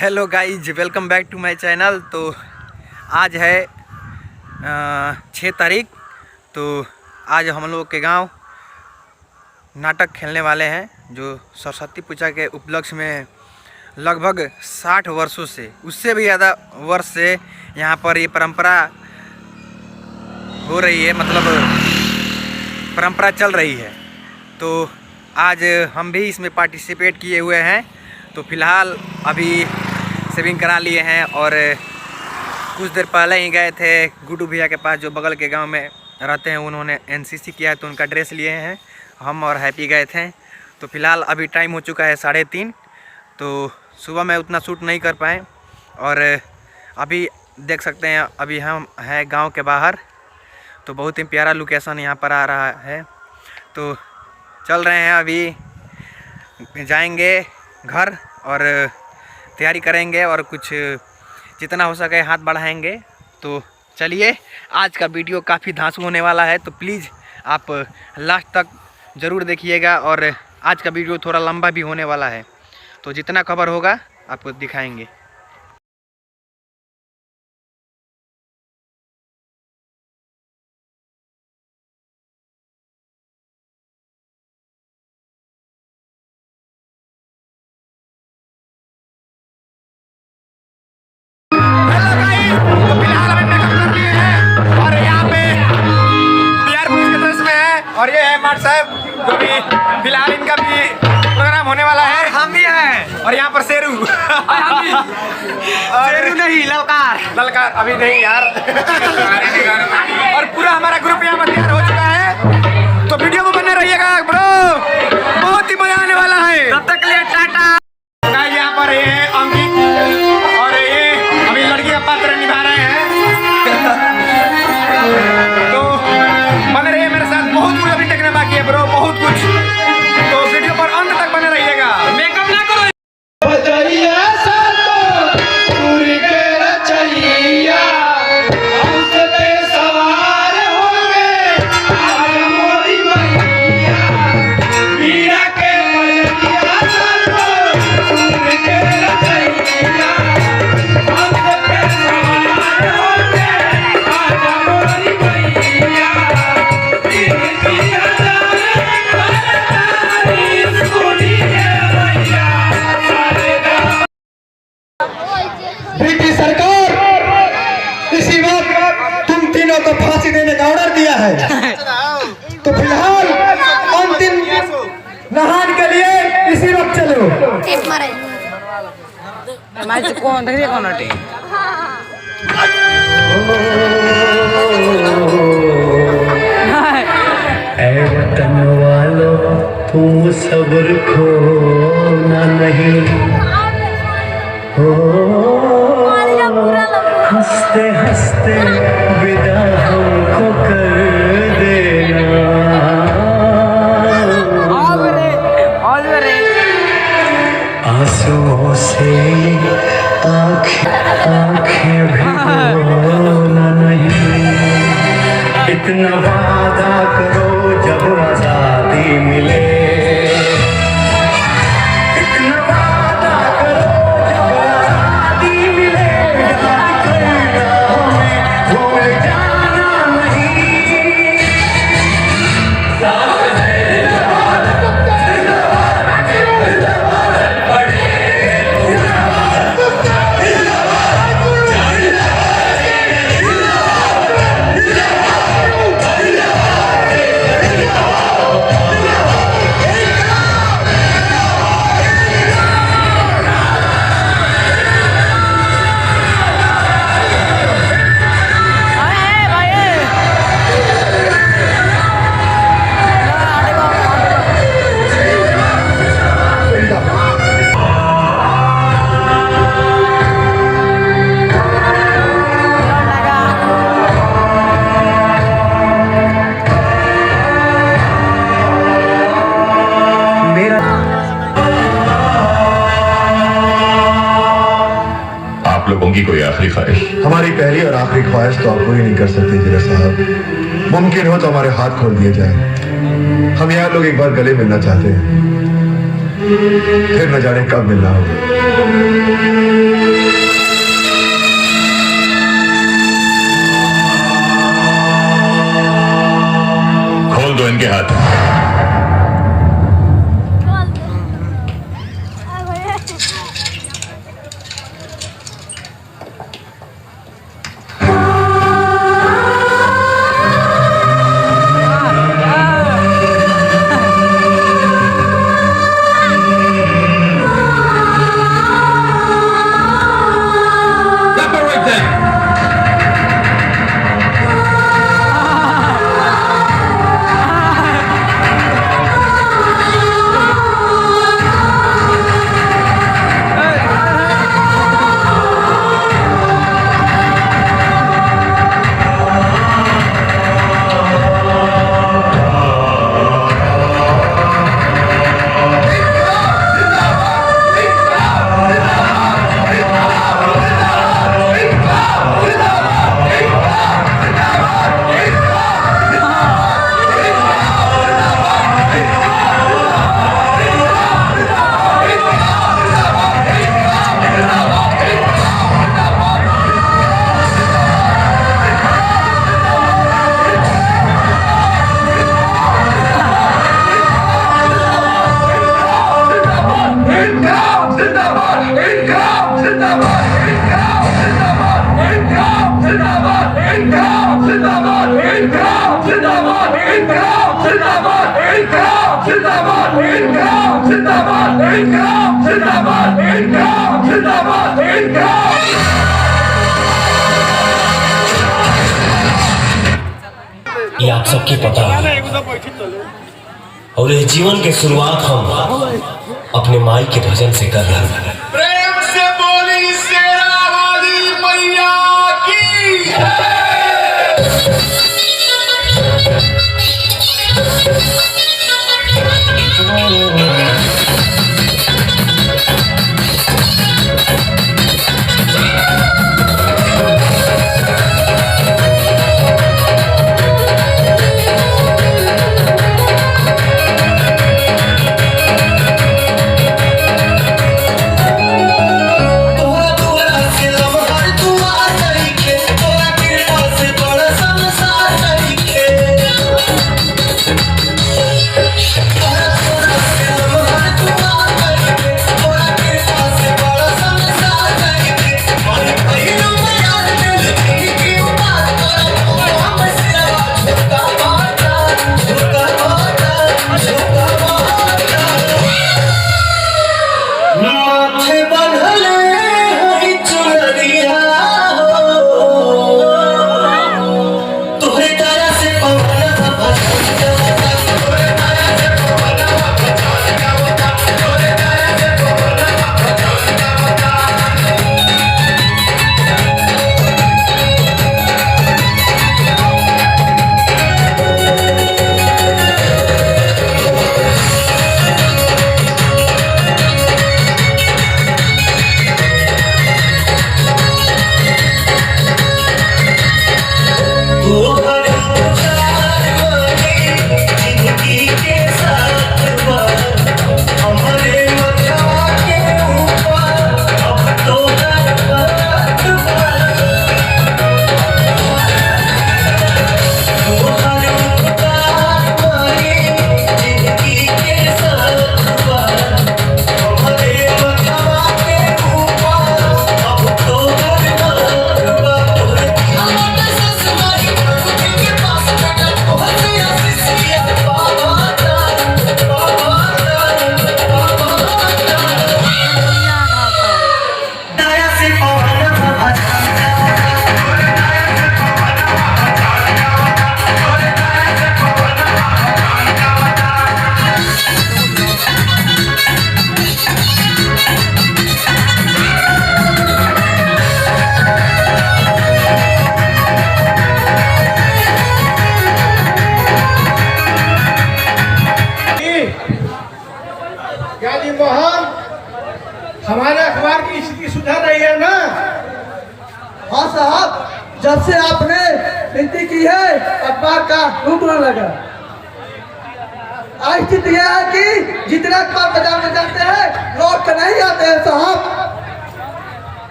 Hello guys, welcome back to my channel. तो आज है 6 तारीख। तो आज हम लोग के गांव नाटक खेलने वाले हैं, जो सरस्वती पूजा के उपलक्ष्य में लगभग 60 वर्षों से, उससे भी ज़्यादा वर्ष से यहाँ पर ये परंपरा हो रही है, मतलब परंपरा चल रही है। तो आज हम भी इसमें पार्टिसिपेट किए हुए हैं। तो फिलहाल अभी सेविंग करा लिए हैं और कुछ देर पहले ही गए थे गुड्डू भैया के पास, जो बगल के गांव में रहते हैं। उन्होंने एनसीसी किया है तो उनका ड्रेस लिए हैं। हम और हैप्पी गए थे। तो फिलहाल अभी टाइम हो चुका है 3:30। तो सुबह में उतना शूट नहीं कर पाए और अभी देख सकते हैं अभी हम हैं गांव के बाहर। तो बहुत ही प्यारा लोकेशन यहाँ पर आ रहा है। तो चल रहे हैं, अभी जाएंगे घर और तैयारी करेंगे और कुछ जितना हो सके हाथ बढ़ाएंगे। तो चलिए, आज का वीडियो काफ़ी धांसू होने वाला है, तो प्लीज़ आप लास्ट तक ज़रूर देखिएगा। और आज का वीडियो थोड़ा लंबा भी होने वाला है, तो जितना कवर होगा आपको दिखाएंगे। और ये है माट साहब, जो भी फिलहाल इनका भी प्रोग्राम होने वाला है। हम भी हैं। और यहाँ पर शेरू शेरू नहीं, ललकार अभी नहीं यार। और पूरा हमारा ग्रुप यहाँ पर तैयार हो चुका है। तो वीडियो में बने रहिएगा ब्रो, बहुत ही मजा आने वाला है। तब तक के लिए टाटा। यहाँ पर ये है अंकित और ये अभी लड़की का पात्र निभा रहे हैं। तो बने रहिए मेरे साथ, बहुत कुछ अभी देखने बाकी है ब्रो, बहुत कुछ। तो वीडियो पर अंत तक बने रहिएगा। मेकअप ना करो। ब्रिटिश सरकार इसी वक्त तुम तीनों को फांसी देने का ऑर्डर दिया है। तो फिलहाल अंतिम नहान के लिए इसी वक्त चलो। ऐ वतन वालों, तुम सब्र खोना नहीं हो। हंसते हंसते विदा हमको कर देना। आंसुओं से आँखें भिगोना नहीं। इतना वादा करो जब आजादी मिले। लोगों की कोई आखिरी ख्वाहिश? हमारी पहली और आखिरी ख्वाहिश तो आप पूरी नहीं कर सकते जिला साहब। मुमकिन हो तो हमारे हाथ खोल दिए जाए। हम यार लोग एक बार गले मिलना चाहते हैं, फिर न जाने कब मिलना होगा। खोल दो इनके हाथ। ये आप सबकी पता है और ये जीवन की शुरुआत हम अपने माई के भजन से कर रहे हैं। प्रेम से बोली शेरा वाली मैया की। हमारे अखबार की स्थिति सुधर रही है ना? हाँ साहब, जब से आपने नीति की है अखबार का डूबने लगा। आज स्थिति यह है कि जितना अखबार बाजार में जाते हैं लोग नहीं आते हैं साहब।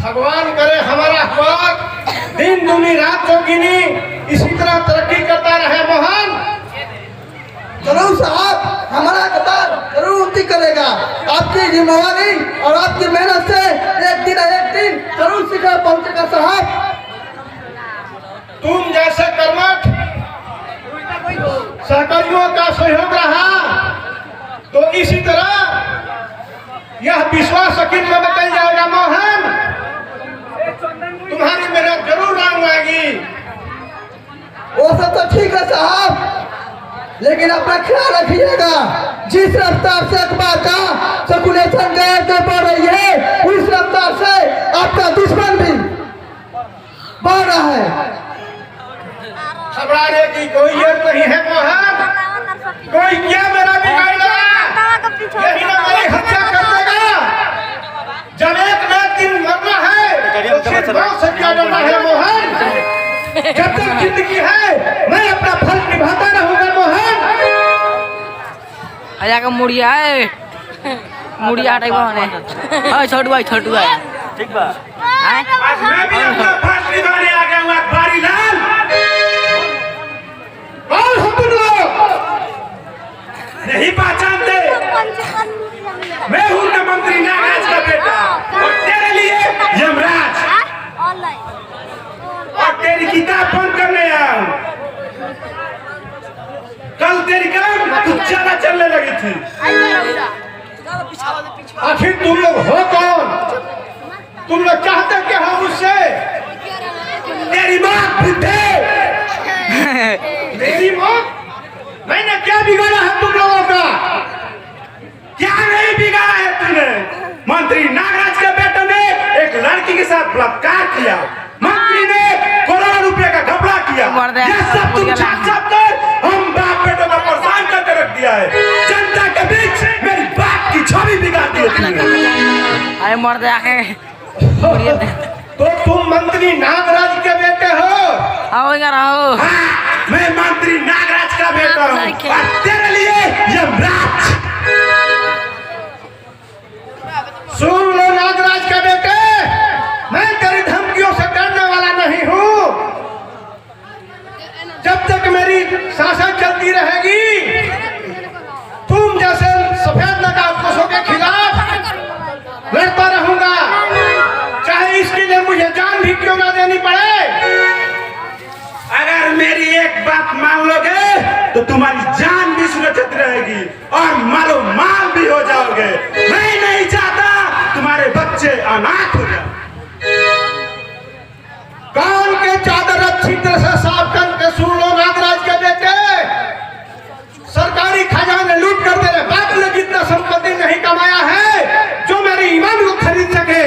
भगवान करे हमारा अखबार दिन दूनी रात चौगुनी इसी तरह तरक्की करता रहे मोहन। जरूर साहब, हमारा अखबार जरूर उन्नति करेगा। आपकी जिम्मेवारी और आपकी मेहनत से एक दिन जरूर शिखर पहुंचेगा साहब। तुम जैसे कर्मठ सहकर्मियों का सहयोग रहा तो इसी तरह यह विश्वास यकीन में बदल जाएगा मोहन। तुम्हारी मेहनत जरूर रंग आएगी। वो सब तो ठीक है साहब, लेकिन अपना ख्याल रखिएगा। जिस रफ्तार से अखबार का सर्कुलेशन गैर बढ़ रही है, उस रफ्तार से आपका दुश्मन भी बढ़ रहा है। घबराने की कोई जरूरत नहीं है मोहन। कोई क्या मेरा बिगाड़ेगा, यही ना मेरी हत्या कर देगा। जब एक न एक दिन मरना है तो फिर बहुत से क्या डरना है मोहन। जब तक जिंदगी है मैं अपना फर्ज निभाता रहूंगा मोहन। आजा का मुड़िया है, मुड़िया टाइप बने। हां छोटू भाई ठीक बा। आज मैं भी अपना फर्ज निभाने आ गया हूं अखबारी लाल। कौन हो तुम लोग? नहीं पहचानते? मैं हूं न मंत्री नागराज का बेटा और तेरे लिए यमराज। और तेरी किताब बंद करने आया हूं। कल तेरी कलम कुछ ज्यादा चलने लगी थी। आखिर तुम लोग हो कौन? तुम लोग चाहते क्या हो मुझसे? तेरी मौत बुड्ढे, मेरी मौत? मैंने क्या बिगाड़ा है तुम लोगों का? क्या नहीं बिगाड़ा है तूने? मंत्री नागराज के बेटे ने एक लड़की के साथ बलात्कार किया, मंत्री ने करोड़ों रुपए का घपला किया। ये सब तुम चाप कर हम बाप बेटों को परेशान करके रख दिया है। जनता के बीच मेरी बाप की छवि बिगाड़ दी है तुमने। अरे मर जाके तो तुम मंत्री नागराज के बेटे हो? आओ इधर आओ। हाँ, मैं मंत्री नागराज का बेटा हूँ और तेरे लिए यमराज। सुन लो नागराज का बेटे, मैं तेरी धमकियों से डरने वाला नहीं हूँ। जब तक मेरी शासन चलती रहेगी तुम जैसे सफेद नकाबपोशों के खिलाफ लड़ता रहूंगा, चाहे इसके लिए मुझे जान भी क्यों ना देनी पड़े। अगर मेरी एक बात मान लोगे तो तुम्हारी जान भी सुरक्षित रहेगी और मालो माल भी हो जाओगे। मैं नहीं चाहता तुम्हारे बच्चे अनाथ हो जाए। कान के चादर अच्छी तरह से साफ करके सुन लो नागराज के बेटे। सरकारी खजाने लूट कर तेरे बाप ने जितना संपत्ति नहीं कमाया है जो मेरे ईमान को खरीद सके।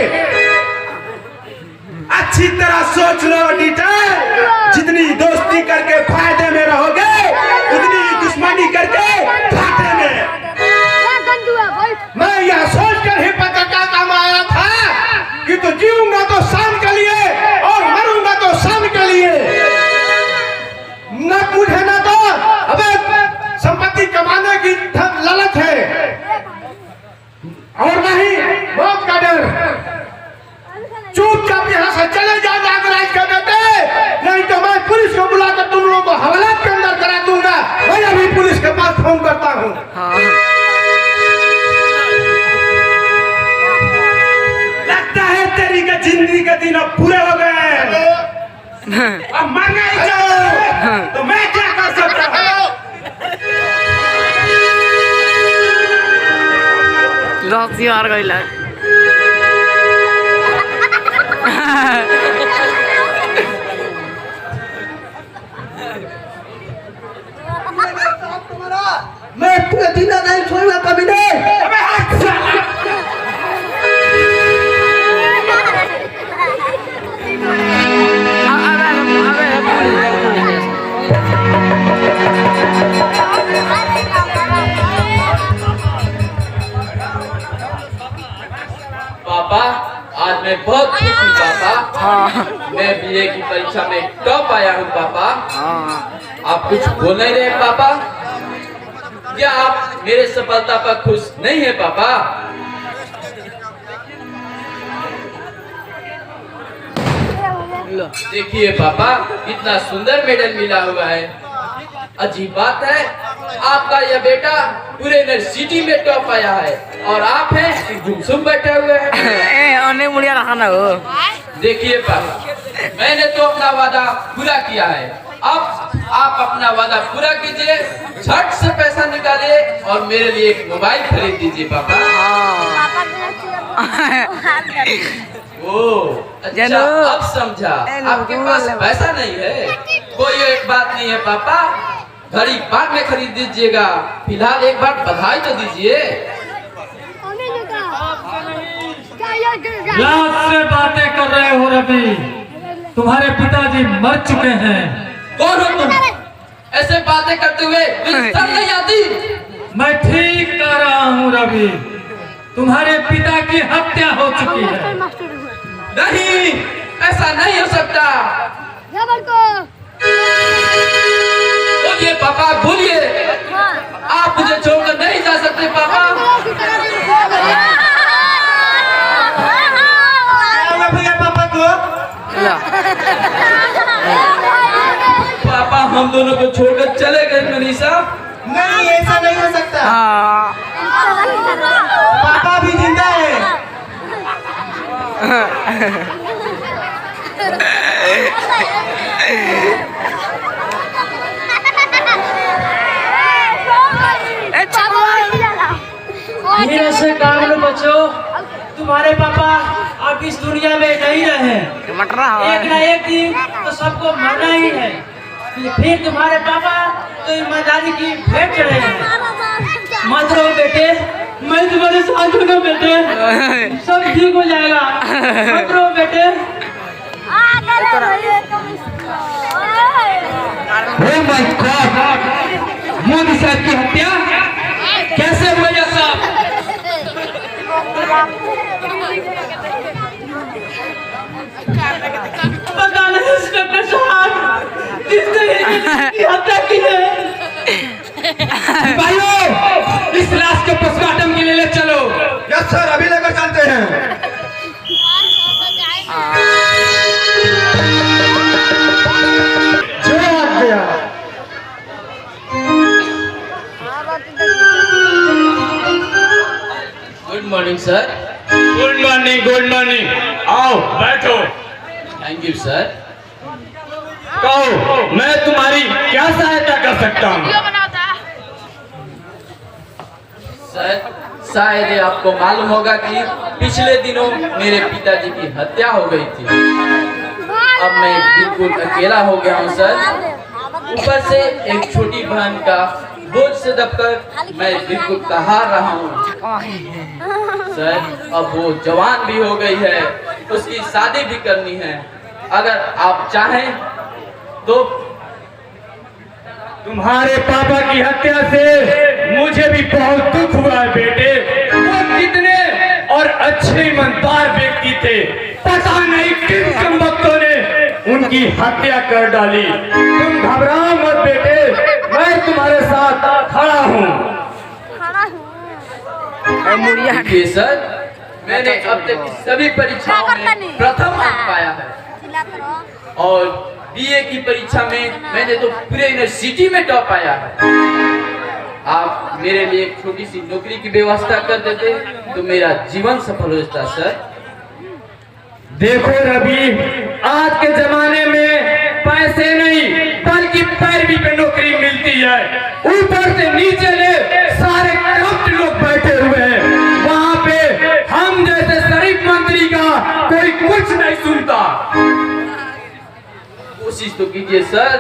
अच्छी तरह सोच लो डिटर, जितनी दोस्ती करके फायदे में रहोगे उतनी दुश्मनी करके घाटे में। मैं यह सोच कर ही पत्रकार काम आया था कि तो जीऊंगा तो शाम के लिए और मरूंगा तो शाम के लिए। न मुझे न तो अबे संपत्ति कमाने की लालच है और नहीं मौत का डर। चुपचाप यहाँ से चले जाओ नागराज के बेटे, नहीं तो मैं पुलिस को बुलाकर तुम लोगों को हवालात के अंदर करा दूंगा। मैं अभी पुलिस के पास फोन करता हूँ। लगता है तेरी के जिंदगी के दिन अब पूरे हो गए हैं। अब मरना ही चाहो तो मैं क्या कर सकता हूँ? लॉसी हार गई लग। मैं पूरे दिन नहीं छोड़ूंगा कभी नहीं। पापा आज मैं बहुत खुश हूँ पापा। मैं बीए की परीक्षा में टॉप आया हूँ पापा। आप कुछ बोल नहीं रहे पापा? क्या आप मेरे सफलता पर खुश नहीं है पापा? देखिए पापा, इतना सुंदर मेडल मिला हुआ है। अजीब बात है, आपका यह बेटा पूरे यूनिवर्सिटी में टॉप आया है और आप हैं कि गुमसुम बैठे हुए हैं। मुड़िया रखा ना हो। देखिए पापा, मैंने तो अपना वादा पूरा किया है, अब आप अपना वादा पूरा कीजिए, झट से पैसा निकालिए और मेरे लिए एक मोबाइल खरीद दीजिए पापा। ओह अच्छा, अब समझा, आपके पास पैसा नहीं है। कोई एक बात नहीं है पापा, घड़ी बाद में खरीद दीजिएगा, फिलहाल एक बार बधाई तो दीजिए। लाख से बातें कर रहे हो रवि, तुम्हारे पिताजी मर चुके हैं। कौन हो तुम? ऐसे बातें करते हुए शर्म नहीं आती? मैं ठीक कह रहा हूँ रवि, तुम्हारे पिता की हत्या हो चुकी है। नहीं, ऐसा नहीं हो सकता। बोलिए पापा, बोलिए, आप मुझे छोड़कर नहीं जा सकते पापा। पापा को पापा हम दोनों को छोड़कर चले गए मनीषा। नहीं, ऐसा नहीं हो सकता। पापा भी जिंदा है। धीरे से काम लो बच्चों, तुम्हारे पापा अब इस दुनिया में नहीं रहे। एक ना एक दिन तो सबको मरना ही है। फिर तुम्हारे पापा तो ईमानदारी की भेंट चढ़े हैं। मत रहो बेटे, मैं तुम्हारे साथ हूँ ना बेटे, सब ठीक हो जाएगा। मत रहो बेटे। Oh my God! मोदी साहब की हत्या कैसे हुई है साहब? पता नहीं इंस्पेक्टर साहब, किसने हत्या की है। भाइयों, इस लाश को पोस्टमार्टम के लिए ले चलो। यस सर, अभी लेकर चलते हैं। जो आ गया। Good morning sir. Good morning, good morning. आओ बैठो। Thank you sir. कहो, मैं तुम्हारी क्या सहायता कर सकता हूँ? सर, शायद आपको मालूम होगा कि पिछले दिनों मेरे पिताजी की हत्या हो गई थी। अब मैं बिल्कुल अकेला हो गया हूँ सर। ऊपर से एक छोटी बहन का बोझ से दबकर मैं बिल्कुल कहार रहा हूँ सर। अब वो जवान भी हो गई है, उसकी शादी भी करनी है। अगर आप चाहें तो। तुम्हारे पापा की हत्या से मुझे भी बहुत दुख हुआ है बेटे। वो कितने और अच्छे ईमानदार व्यक्ति थे, पता नहीं किन कमबख्तों ने उनकी हत्या कर डाली। तुम घबराओ मत बेटे, मैं तुम्हारे साथ खड़ा हूँ। देखिए सर, मैंने अब तक की सभी परीक्षाओं में प्रथम अंक पाया है और बीए की परीक्षा में मैंने तो पूरे यूनिवर्सिटी में टॉप आया है। आप मेरे लिए एक छोटी सी नौकरी की व्यवस्था कर देते तो मेरा जीवन सफल हो जाता सर। देखो रवि, आज के जमाने में पैसे नहीं बल्कि पैरवी पे नौकरी मिलती है। ऊपर से नीचे ले सारे करप्ट लोग बैठे हुए हैं। वहाँ पे हम जैसे शरीफ मंत्री का कोई कुछ नहीं सुनता। कोशिश तो कीजिए सर,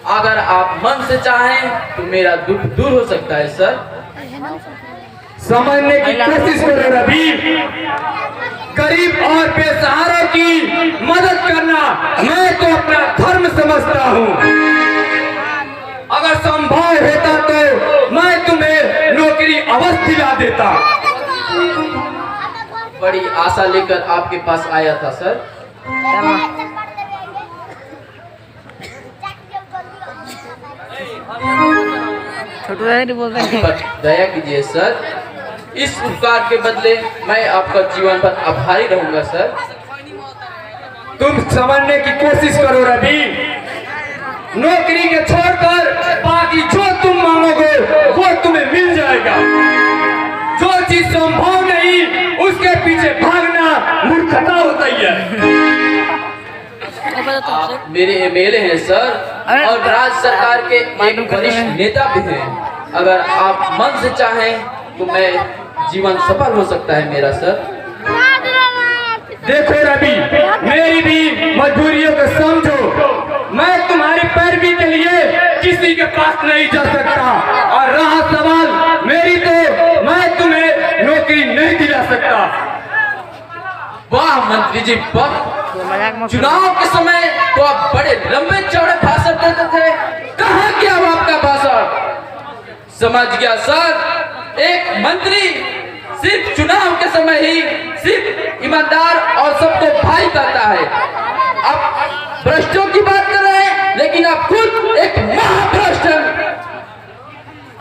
अगर आप मन से चाहें तो मेरा दुख दूर हो सकता है सर। समझने की कोशिश करो रवि, गरीब और बेसहारों की मदद करना मैं तो अपना धर्म समझता हूँ। अगर संभव होता तो मैं तुम्हें नौकरी अवश्य दिला देता। बड़ी आशा लेकर आपके पास आया था सर। दया कीजिए सर, इस उपकार के बदले मैं आपका जीवन भर आभारी रहूंगा सर। तुम समझने की कोशिश करो रवि। नौकरी के छोड़कर बाकी जो तुम मांगोगे वो तुम्हें मिल जाएगा। जो चीज संभव नहीं उसके पीछे भागना मूर्खता होता ही है। आप मेरे एमएलए हैं सर, और राज्य सरकार के एक वरिष्ठ नेता भी हैं। अगर आप मन से चाहें तो मैं जीवन सफल हो सकता है मेरा सर। देखो रवि, मेरी भी मजबूरियों को समझो। मैं तुम्हारी पैरवी के लिए किसी के पास नहीं जा सकता, और रहा सवाल मेरी, तो मैं तुम्हें नौकरी नहीं दिला सकता। वाह मंत्री जी वाह, चुनाव के समय तो आप बड़े लंबे चौड़े भाषण देते थे, कहाँ गया वो आपका भाषण? समझ गया सर, एक मंत्री सिर्फ चुनाव के समय ही सिर्फ ईमानदार और सबको भाई कहता है। आप भ्रष्टों की बात कर रहे हैं, लेकिन आप खुद एक महाभ्रष्ट हैं।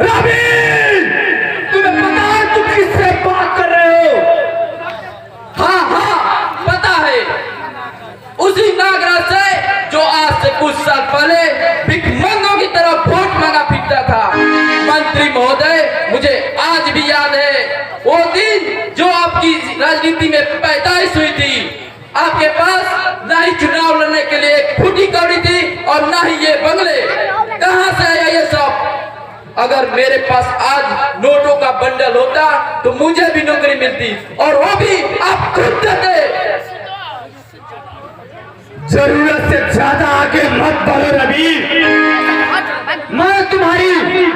रवि, तुम्हें पता है तुम किससे बात कर रहे हो? हाँ हाँ पता है, उसी नागराज से जो आज से कुछ साल पहले भिखमंगों की तरह वोट मांगा फिरता था। मंत्री महोदय, मुझे आज भी याद है वो दिन जो आपकी राजनीति में पैदाइश हुई थी। आपके पास ना ही चुनाव लड़ने के लिए एक फूटी कौड़ी थी और ना ही ये बंगले। कहाँ से आया ये सब? अगर मेरे पास आज नोटों का बंडल होता तो मुझे भी नौकरी मिलती, और वो भी आप खुद देते। जरूरत से ज्यादा आगे मत बढ़ो रवि। मैं तुम्हारी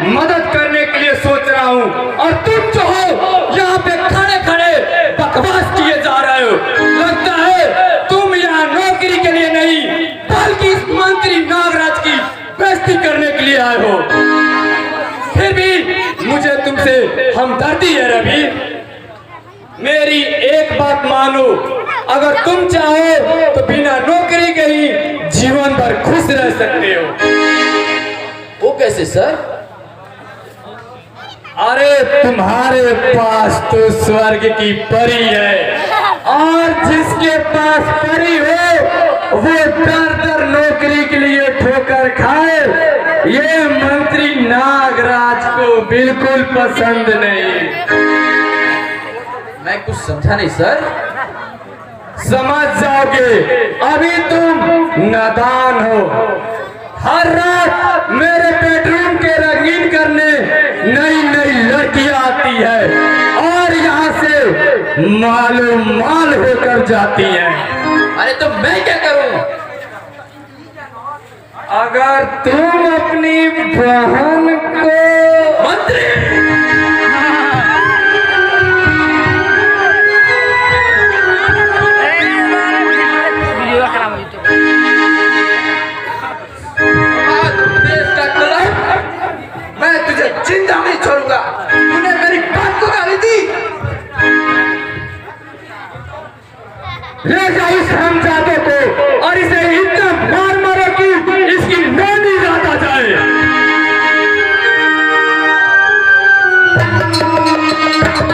मदद करने के लिए सोच रहा हूँ, और तुम जो हो यहाँ पे खड़े खड़े बकवास किए जा रहे हो। लगता है तुम यहाँ नौकरी के लिए नहीं बल्कि इस मंत्री नागराज की बेइज्जती करने के लिए आए हो। फिर भी मुझे तुमसे हमदर्दी है रवि। मेरी एक बात मानो, अगर तुम चाहो तो बिना नौकरी के ही जीवन भर खुश रह सकते हो। वो कैसे सर? अरे तुम्हारे पास तो स्वर्ग की परी है, और जिसके पास परी हो वो दर दर नौकरी के लिए ठोकर खाए। ये मंत्री नागराज को बिल्कुल पसंद नहीं। मैं कुछ समझा नहीं सर। समझ जाओगे, अभी तुम नादान हो। हर रात मेरे बेडरूम के रंगीन करने नई नई लड़कियां आती है, और यहाँ से मालूम माल होकर जाती हैं। अरे तो मैं क्या करूं? अगर तुम अपनी बहन को मंत्री मैं तुझे जिंदा नहीं छोड़ूंगा। तूने मेरी बात को गाली दी। ले जाओ इस हमजादे को और इसे इतना मार